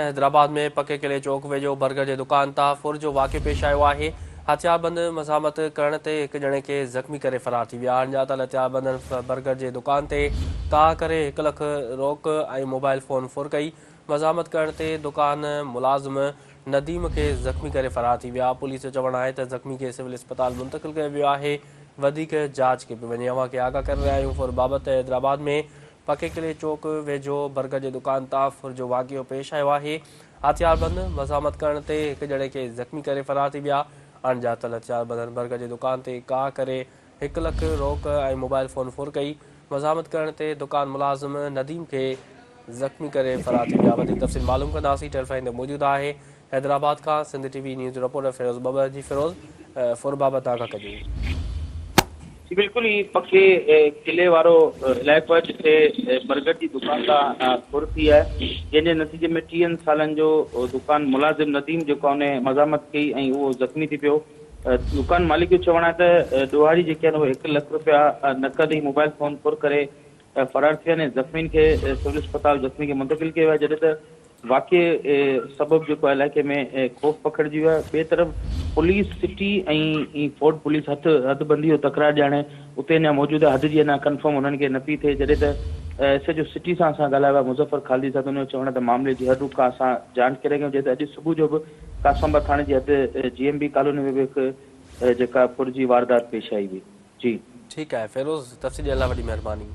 हैदराबाद में पके किले चौक वेझो बर्गर जे दुकान तां फुर जो वाक़ियो पेश आयो आहे। हथियारबंद मज़ामत करण ते हिक ॼणे खे ज़ख़्मी करे फरार थी विया। अणॼातल हथियारबंदनि बर्गर जे दुकान ते ताह करे 1 लख रोक ऐं मोबाइल फ़ोन फुर कई। मज़ामत करण ते दुकान मुलाज़िम नदीम खे ज़ख़्मी करे फरार थी विया। पुलिस जो चवणु आहे त ज़ख़्मी खे सिविल अस्पताल मुंतक़िल कयो वियो आहे। वधीक जांच कई पई वञे। अव्हां खे आगाह करे रहिया आहियूं फुर बाबति। हैदराबाद में पके किले चौक वेझो बर्गर जे दुकान तां फुर जो वाक़ियो पेश आयो आहे। हथियारबंद मज़ामत करण ते हिक ॼणे खे ज़ख़्मी करे फरार थी विया। अणॼातल हथियारबंदनि बर्गर जे दुकान ते काह करे 1 लख रोक ऐं मोबाइल फ़ोन फुर कई। मज़ामत करण ते दुकान मुलाज़िम नदीम खे ज़ख़्मी करे फरार थी विया। वधीक तफ़सील मालूम कंदासीं। टेलीफोन ते मौजूदु आहे हैदराबाद खां Sindh TV news reporter Feroz Babar. जी फिरोज़, फुर बाबति आगाह कजो। जी बिल्कुल ही पक्के किले वारो इलाइक़ो आहे जिथे बर्गर की दुकान तां फुर थी है, जंहिंजे नतीजे में 30 सालनि जो दुकान मुलाज़िम नदीम जेको आहे उन मज़ामत कई ऐं उहो ज़ख़्मी थी पियो। दुकान मालिक जो चवणु आहे त ॾोहारी जेके आहिनि उहे 1 लख रुपया नक़द ऐं मोबाइल फ़ोन फुर करे फरार थी विया आहिनि। ज़ख़्मियुनि खे सिविल अस्पताल ज़ख़्मी खे मुंतक़िल कयो आहे, जॾहिं त वाक़िए सबबु जेको आहे इलाइक़े में ख़ौफ़ पखिड़िजी वियो आहे। ॿिए तरफ़ पुलिस सिटी ऐं फोर्ट पुलिस हदबंदी जो तकरार ॼाणे उते अञा मौजूदु आहे। हद जी अञा कंफर्म उन्हनि खे न पई थिए, जॾहिं त एस एच ओ सिटी सां असां ॻाल्हायो आहे मुज़फ़र ख़ालिद सां, त हुन जो चवणु आहे त मामले जी हद खां असां जांच करे रहिया आहियूं। जॾहिं त अॼु सुबुह जो बि कासमाबाद थाणे जी हद GMB कॉलोनी में बि हिकु जेका फुर जी वारदात पेश आई हुई। जी ठीकु आहे फिरोज़, तफ़सील ॾियण लाइ वॾी महिरबानी।